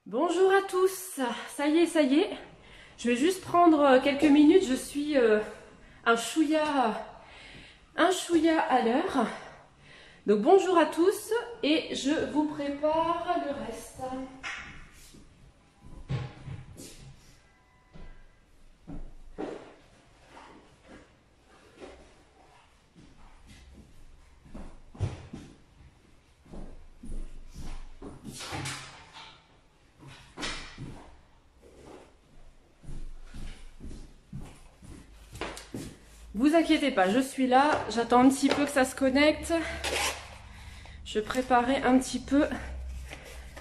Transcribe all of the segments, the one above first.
Bonjour à tous, ça y est, je vais juste prendre quelques minutes, je suis un chouïa à l'heure. Donc bonjour à tous et je vous prépare le reste. Vous inquiétez pas, je suis là, j'attends un petit peu que ça se connecte. Je préparais un petit peu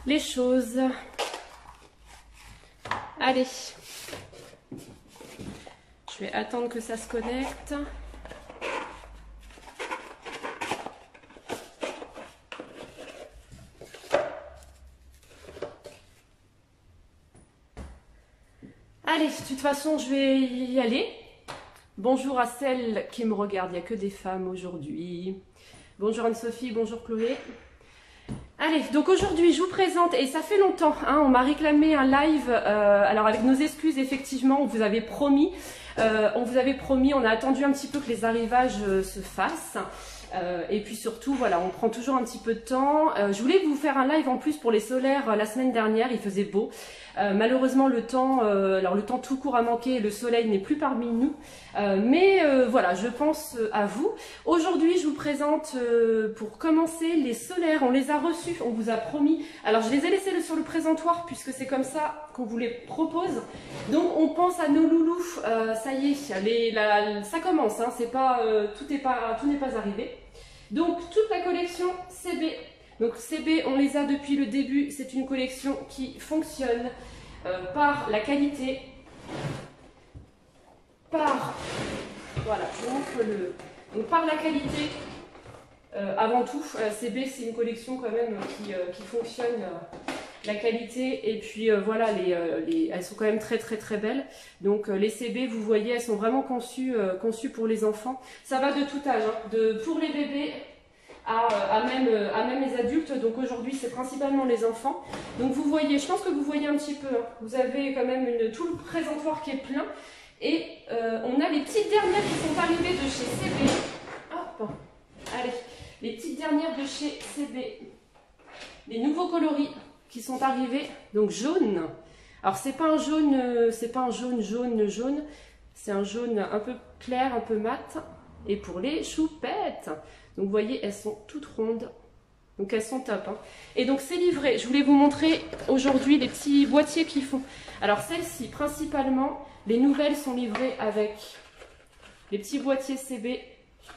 les choses. Allez, je vais attendre que ça se connecte. Allez, de toute façon, je vais y aller. Bonjour à celles qui me regardent, il n'y a que des femmes aujourd'hui. Bonjour Anne-Sophie, bonjour Chloé. Allez, donc aujourd'hui je vous présente, et ça fait longtemps, hein, on m'a réclamé un live, alors avec nos excuses effectivement, on vous avait promis, on a attendu un petit peu que les arrivages se fassent. Et puis surtout, voilà, on prend toujours un petit peu de temps. Je voulais vous faire un live en plus pour les solaires la semaine dernière, il faisait beau. Malheureusement, le temps tout court a manqué, le soleil n'est plus parmi nous. Mais voilà, je pense à vous. Aujourd'hui, je vous présente pour commencer les solaires. On les a reçus, on vous a promis. Alors, je les ai laissés sur le présentoir puisque c'est comme ça qu'on vous les propose. Donc, on pense à nos loulous. Ça y est, ça commence. Hein, tout n'est pas arrivé. Donc, toute la collection CB. Donc, CB, on les a depuis le début. C'est une collection qui fonctionne par la qualité, voilà, je vous montre donc par la qualité. Avant tout, CB, c'est une collection quand même qui fonctionne. La qualité et puis voilà, elles sont quand même très belles. Donc les CB, vous voyez, elles sont vraiment conçues pour les enfants. Ça va de tout âge, hein, pour les bébés à même les adultes. Donc aujourd'hui, c'est principalement les enfants. Donc vous voyez, je pense que vous voyez un petit peu, hein, vous avez quand même tout le présentoir qui est plein. Et on a les petites dernières qui sont arrivées de chez CB. Hop, allez, les petites dernières de chez CB. Les nouveaux coloris qui sont arrivés, donc jaune. Alors c'est pas un jaune, jaune, c'est un jaune un peu clair, un peu mat. Et pour les choupettes, donc vous voyez, elles sont toutes rondes, donc elles sont top. Hein. Et donc c'est livré. Je voulais vous montrer aujourd'hui les petits boîtiers qu'ils font. Alors celles-ci, principalement, les nouvelles sont livrées avec les petits boîtiers CB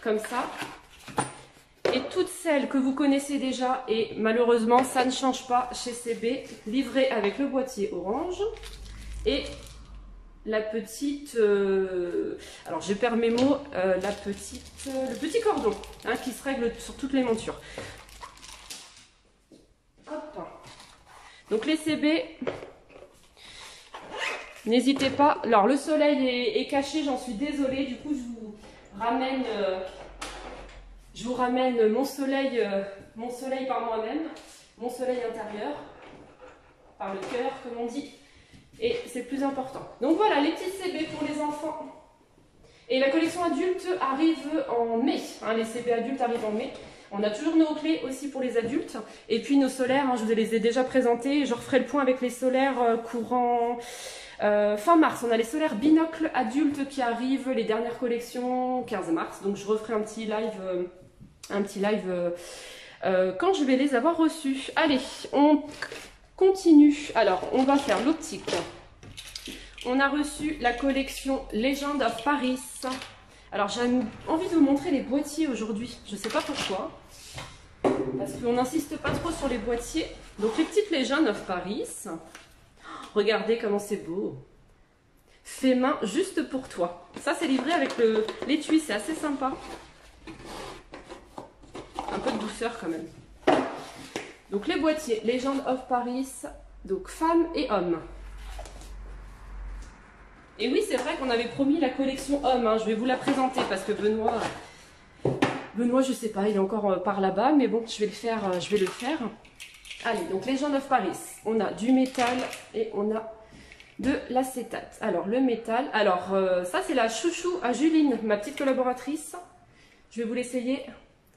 comme ça. Et toutes celles que vous connaissez déjà, et malheureusement ça ne change pas chez CB, livrées avec le boîtier orange et la petite, alors je perds mes mots, le petit cordon, hein, qui se règle sur toutes les montures. Hop. Donc les CB, n'hésitez pas. Alors le soleil est caché, j'en suis désolée, du coup je vous ramène... Je vous ramène mon soleil par moi-même, mon soleil intérieur, par le cœur, comme on dit, et c'est plus important. Donc voilà, les petits CB pour les enfants. Et la collection adulte arrive en mai, hein, les CB adultes arrivent en mai. On a toujours nos clés aussi pour les adultes, et puis nos solaires, hein, je vous les ai déjà présentés, je referai le point avec les solaires courant... fin mars, on a les solaires binocles adultes qui arrivent, les dernières collections 15 mars, donc je referai un petit live quand je vais les avoir reçus. Allez, on continue. Alors, on va faire l'optique. On a reçu la collection Legend of Paris. Alors, j'ai envie de vous montrer les boîtiers aujourd'hui. Je ne sais pas pourquoi. Parce qu'on n'insiste pas trop sur les boîtiers. Donc, les petites Legend of Paris. Regardez comment c'est beau. Fait main juste pour toi. Ça, c'est livré avec l'étui. C'est assez sympa. Un peu de douceur quand même. Donc les boîtiers Legend of Paris, donc femmes et hommes. Et oui, c'est vrai qu'on avait promis la collection hommes, hein. Je vais vous la présenter parce que Benoît, je sais pas, il est encore par là-bas, mais bon, je vais le faire. Allez, donc Legend of Paris, on a du métal et on a de l'acétate. Alors le métal, alors ça c'est la chouchou à Juline, ma petite collaboratrice. Je vais vous l'essayer,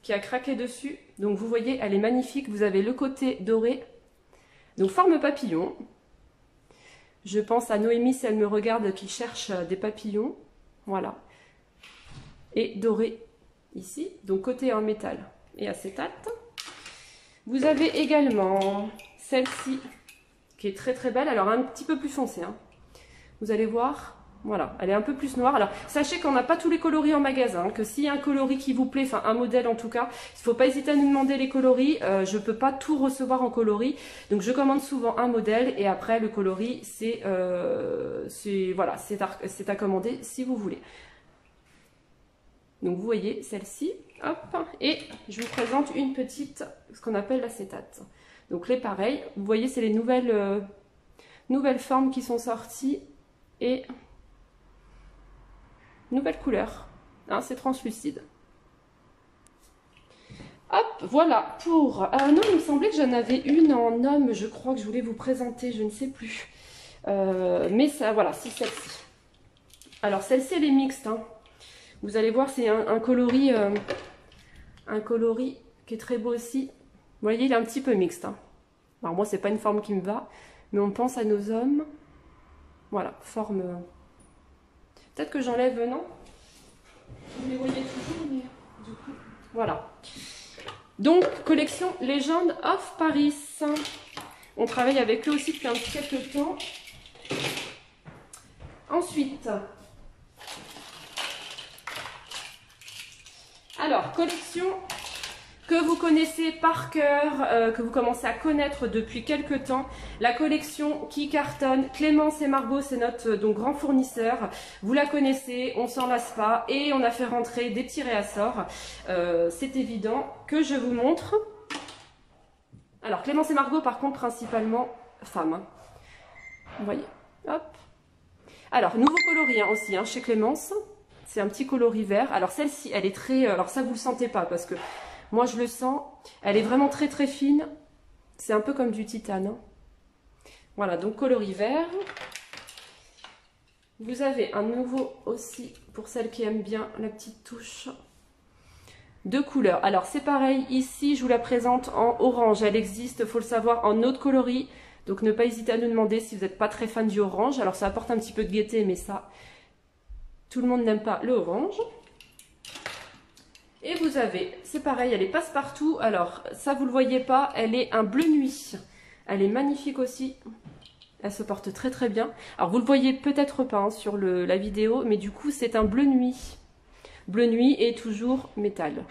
qui a craqué dessus. Donc vous voyez, elle est magnifique. Vous avez le côté doré, donc forme papillon. Je pense à Noémie si elle me regarde, qui cherche des papillons. Voilà. Et doré ici, donc côté en métal et acétate. Vous avez également celle-ci qui est très très belle, alors un petit peu plus foncée, hein. Vous allez voir, voilà, elle est un peu plus noire. Alors sachez qu'on n'a pas tous les coloris en magasin, que s'il y a un coloris qui vous plaît, enfin un modèle en tout cas, il ne faut pas hésiter à nous demander les coloris. Je ne peux pas tout recevoir en coloris, donc je commande souvent un modèle et après le coloris c'est voilà, c'est à commander si vous voulez. Donc vous voyez celle-ci, hop, et je vous présente une petite, ce qu'on appelle l'acétate. Donc les pareils, vous voyez c'est les nouvelles formes qui sont sorties et nouvelles couleurs, hein, c'est translucide. Hop, voilà pour... non, il me semblait que j'en avais une en homme, je crois que je voulais vous présenter, je ne sais plus. Mais ça, voilà, c'est celle-ci. Alors celle-ci elle est mixte, hein. Vous allez voir, c'est un coloris qui est très beau aussi. Vous voyez, il est un petit peu mixte, hein. Alors moi, c'est pas une forme qui me va, mais on pense à nos hommes. Voilà, forme... Peut-être que j'enlève, non? Vous les voyez toujours, mais du coup... Voilà. Donc, collection Legend of Paris. On travaille avec eux aussi depuis quelques temps. Ensuite... Alors, collection que vous connaissez par cœur, que vous commencez à connaître depuis quelques temps. La collection qui cartonne, Clémence et Margot, c'est notre donc, grand fournisseur. Vous la connaissez, on s'en lasse pas et on a fait rentrer des petits réassorts. C'est évident que je vous montre. Alors, Clémence et Margot, par contre, principalement femmes. Hein. Vous voyez, hop. Alors, nouveau coloris hein, aussi hein, chez Clémence. C'est un petit coloris vert. Alors celle-ci, elle est très... Alors ça, vous le sentez pas parce que moi, je le sens. Elle est vraiment très très fine. C'est un peu comme du titane. Hein. Voilà, donc coloris vert. Vous avez un nouveau aussi, pour celles qui aiment bien la petite touche de couleur. Alors c'est pareil, ici, je vous la présente en orange. Elle existe, il faut le savoir, en autre coloris. Donc ne pas hésiter à nous demander si vous n'êtes pas très fan du orange. Alors ça apporte un petit peu de gaieté, mais ça... Tout le monde n'aime pas le orange. Et vous avez, c'est pareil, elle est passe-partout. Alors, ça, vous ne le voyez pas, elle est un bleu nuit. Elle est magnifique aussi. Elle se porte très très bien. Alors, vous ne le voyez peut-être pas hein, sur la vidéo, mais du coup, c'est un bleu nuit. Bleu nuit et toujours métal.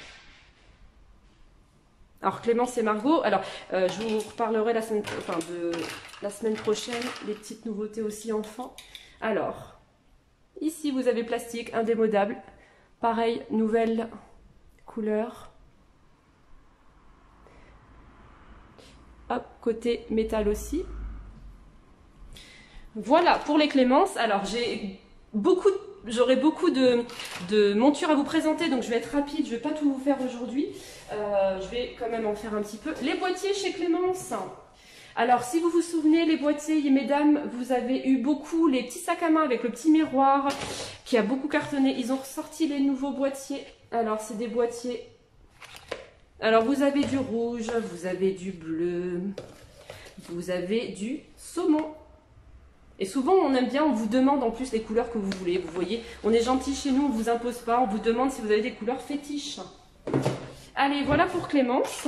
Alors, Clémence et Margot, alors, je vous reparlerai la semaine prochaine, les petites nouveautés aussi enfants. Alors... Ici, vous avez plastique indémodable. Pareil, nouvelle couleur. Hop, côté métal aussi. Voilà pour les Clémences. Alors, j'aurai beaucoup de montures à vous présenter, donc je vais être rapide. Je ne vais pas tout vous faire aujourd'hui. Je vais quand même en faire un petit peu. Les boîtiers chez Clémence. Alors, si vous vous souvenez, les boîtiers, mesdames, vous avez eu beaucoup les petits sacs à main avec le petit miroir qui a beaucoup cartonné. Ils ont ressorti les nouveaux boîtiers. Alors, c'est des boîtiers. Alors, vous avez du rouge, vous avez du bleu, vous avez du saumon. Et souvent, on aime bien, on vous demande en plus les couleurs que vous voulez. Vous voyez, on est gentil chez nous, on ne vous impose pas. On vous demande si vous avez des couleurs fétiches. Allez, voilà pour Clémence.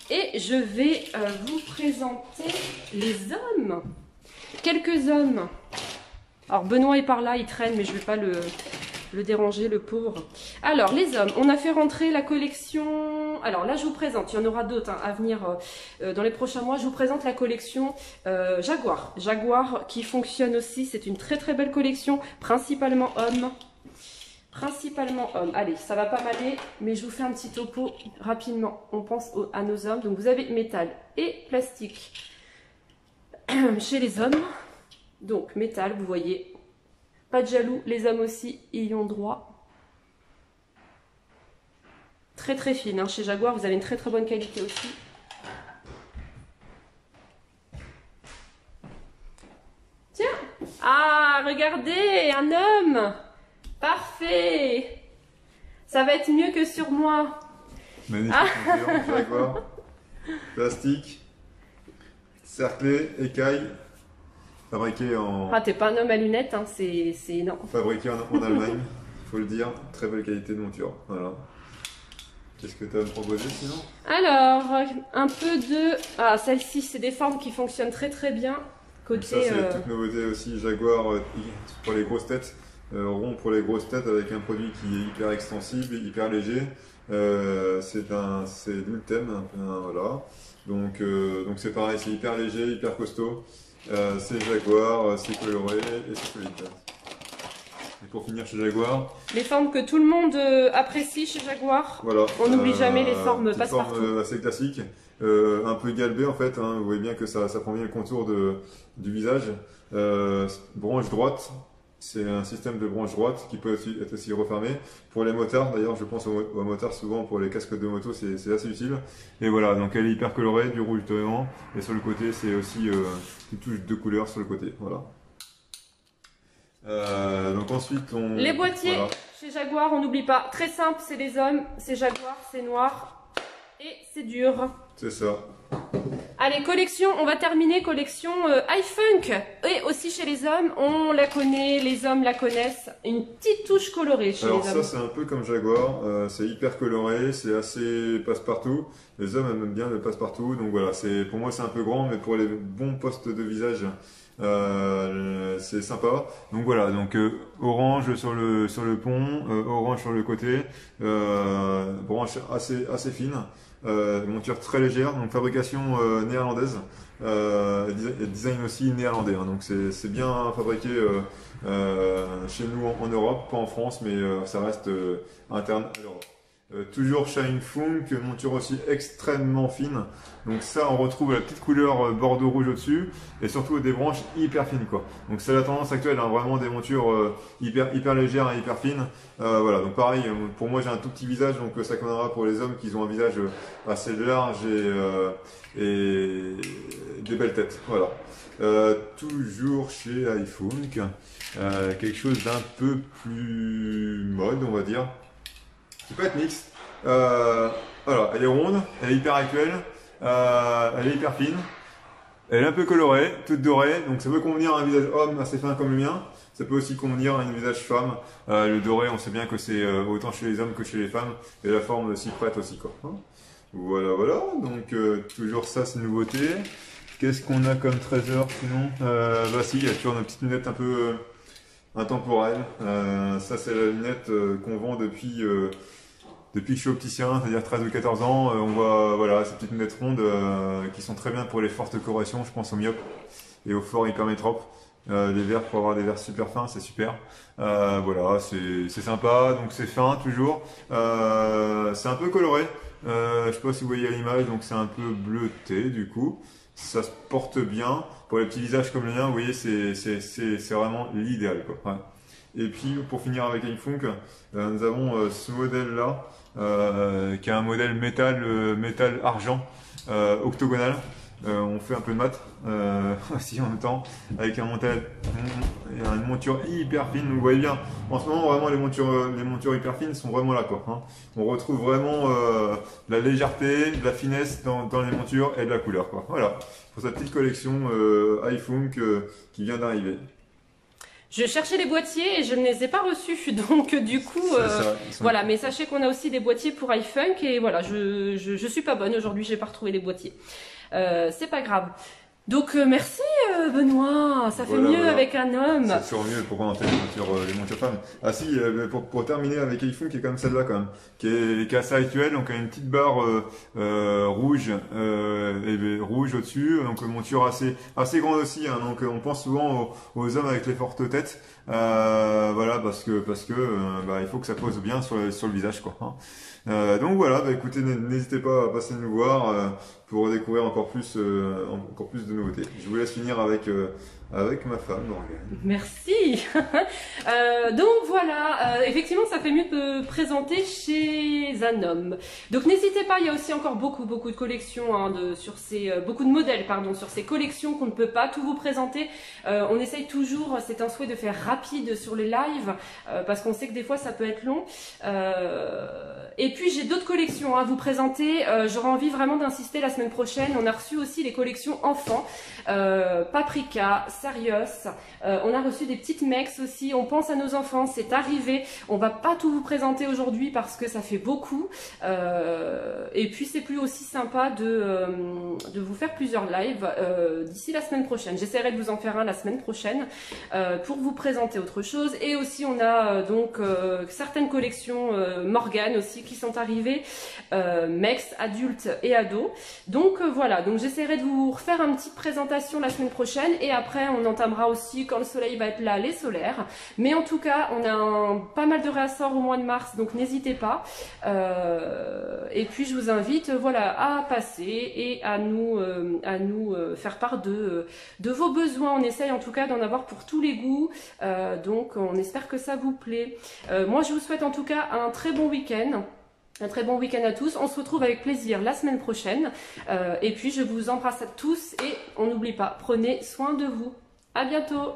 Et je vais vous présenter les hommes. Quelques hommes. Alors Benoît est par là, il traîne, mais je ne vais pas le déranger, le pauvre. Alors les hommes, on a fait rentrer la collection... Alors là je vous présente, il y en aura d'autres hein, à venir dans les prochains mois. Je vous présente la collection Jaguar. Jaguar qui fonctionne aussi, c'est une très très belle collection, principalement hommes. Principalement hommes. Allez, ça va pas m'aller, mais je vous fais un petit topo rapidement. On pense à nos hommes. Donc vous avez métal et plastique chez les hommes. Donc métal, vous voyez, pas de jaloux. Les hommes aussi, ils y ont droit. Très très fine. Hein. Chez Jaguar, vous avez une très très bonne qualité aussi. Ah, regardez, un homme. Parfait. Ça va être mieux que sur moi. Magnifique monture, Jaguar. Plastique. Cerclé, écaille. Fabriqué en... Ah, t'es pas un homme à lunettes, hein, c'est énorme. Fabriqué en Allemagne, il faut le dire. Très belle qualité de monture. Voilà. Qu'est-ce que tu as à me proposer sinon? Alors, un peu de... Ah, celle-ci, c'est des formes qui fonctionnent très très bien. Côté, ça, c'est toute nouveauté aussi. Jaguar pour les grosses têtes. Rond pour les grosses têtes avec un produit qui est hyper extensible, hyper léger. C'est l'Ultem, voilà. Donc c'est pareil, c'est hyper léger, hyper costaud. C'est Jaguar, c'est coloré et c'est solide. Et pour finir chez Jaguar, les formes que tout le monde apprécie chez Jaguar. Voilà, on n'oublie jamais les formes passe-partout. Forme assez classique, un peu galbée en fait. Hein, vous voyez bien que ça prend bien le contour du visage. Branche droite. C'est un système de branche droite qui peut aussi être aussi refermé. Pour les motards, d'ailleurs, je pense aux motards souvent pour les casques de moto, c'est assez utile. Et voilà, donc elle est hyper colorée, du rouge devant. Et sur le côté, c'est aussi une touche de couleur sur le côté. Voilà. Donc ensuite, les boîtiers voilà. Chez Jaguar, on n'oublie pas. Très simple, c'est les hommes, c'est Jaguar, c'est noir et c'est dur. C'est ça. Allez, collection, on va terminer collection iFunk. Et aussi chez les hommes, on la connaît, les hommes la connaissent. Une petite touche colorée chez les hommes. Alors ça, c'est un peu comme Jaguar, c'est hyper coloré, c'est assez passe-partout. Les hommes aiment bien le passe-partout, donc voilà, pour moi c'est un peu grand, mais pour les bons postes de visage, c'est sympa. Donc voilà, donc orange sur le pont, orange sur le côté, branche assez fine. Monture très légère, donc fabrication néerlandaise, design aussi néerlandais, hein, donc c'est bien fabriqué chez nous en Europe, pas en France, mais ça reste interne à l'Europe. Toujours Shine Funk, monture aussi extrêmement fine, donc ça on retrouve la petite couleur bordeaux rouge au-dessus, et surtout des branches hyper fines quoi. Donc c'est la tendance actuelle, hein, vraiment des montures hyper légères et hyper fines. Voilà, donc pareil, pour moi j'ai un tout petit visage, donc ça conviendra pour les hommes qui ont un visage assez large et des belles têtes. Voilà. Toujours chez iFunk, quelque chose d'un peu plus mode on va dire. Qui peut être mixte. Voilà, elle est ronde, elle est hyper actuelle, elle est hyper fine, elle est un peu colorée, toute dorée, donc ça peut convenir à un visage homme assez fin comme le mien, ça peut aussi convenir à un visage femme. Le doré, on sait bien que c'est autant chez les hommes que chez les femmes, et la forme s'y prête aussi quoi. Voilà, donc toujours ça c'est une nouveauté. Qu'est-ce qu'on a comme trésor sinon? Bah si, il y a toujours nos petites lunettes un peu intemporelles. Ça c'est la lunette qu'on vend depuis que je suis opticien, c'est-à-dire 13 ou 14 ans. On voit voilà, ces petites lunettes rondes qui sont très bien pour les fortes corrections, je pense aux myopes et aux forts hypermétropes. Les verres, pour avoir des verres super fins, c'est super. Voilà, c'est sympa, donc c'est fin toujours. C'est un peu coloré. Je sais pas si vous voyez à l'image, donc c'est un peu bleuté du coup. Ça se porte bien. Pour les petits visages comme le mien, vous voyez, c'est vraiment l'idéal quoi. Ouais. Et puis pour finir avec iFunk, nous avons ce modèle-là, qui est un modèle métal argent octogonal. On fait un peu de mat aussi en même temps, avec une monture hyper fine. Vous voyez bien, en ce moment vraiment les montures hyper fines sont vraiment là quoi. Hein. On retrouve vraiment de la légèreté, de la finesse dans les montures et de la couleur quoi. Voilà, pour cette petite collection iFunk qui vient d'arriver. Je cherchais les boîtiers et je ne les ai pas reçus, donc du coup, voilà. Mais sachez qu'on a aussi des boîtiers pour iFunk et voilà, je suis pas bonne aujourd'hui, j'ai pas retrouvé les boîtiers. C'est pas grave. Donc merci Benoît, ça fait mieux avec un homme. C'est toujours mieux pour commenter les montures femmes. Ah si, pour terminer avec iFunk, qui est comme celle-là quand même, qui est assez actuelle, donc une petite barre rouge au-dessus, donc monture assez grande aussi, hein, donc on pense souvent aux hommes avec les fortes têtes, voilà, parce que il faut que ça pose bien sur le visage quoi. Hein. Donc voilà, écoutez, n'hésitez pas à passer nous voir pour découvrir encore plus de nouveautés. Je vous laisse finir avec ma femme, Morgane. Merci. Donc voilà, effectivement, ça fait mieux de présenter chez un homme. Donc n'hésitez pas, il y a aussi encore beaucoup de collections hein, beaucoup beaucoup de modèles, pardon, sur ces collections qu'on ne peut pas tout vous présenter. On essaye toujours, c'est un souhait de faire rapide sur les lives, parce qu'on sait que des fois ça peut être long. Et puis j'ai d'autres collections à vous présenter. J'aurais envie vraiment d'insister la semaine prochaine. On a reçu aussi les collections enfants, Paprika, Sarios. On a reçu des petites mex aussi. On pense à nos enfants, c'est arrivé. On va pas tout vous présenter aujourd'hui parce que ça fait beaucoup. Et puis c'est plus aussi sympa de vous faire plusieurs lives d'ici la semaine prochaine. J'essaierai de vous en faire un la semaine prochaine pour vous présenter autre chose. Et aussi on a donc certaines collections Morgane aussi qui sont arrivées, mex, adultes et ados. Donc voilà, donc j'essaierai de vous refaire une petite présentation la semaine prochaine et après on entamera aussi quand le soleil va être là les solaires. Mais en tout cas on a pas mal de réassorts au mois de mars, donc n'hésitez pas. Et puis je vous invite voilà à passer et à nous faire part de vos besoins. On essaye en tout cas d'en avoir pour tous les goûts, donc on espère que ça vous plaît. Moi je vous souhaite en tout cas un très bon week-end. Un très bon week-end à tous. On se retrouve avec plaisir la semaine prochaine. Et puis je vous embrasse à tous et on n'oublie pas, prenez soin de vous. À bientôt.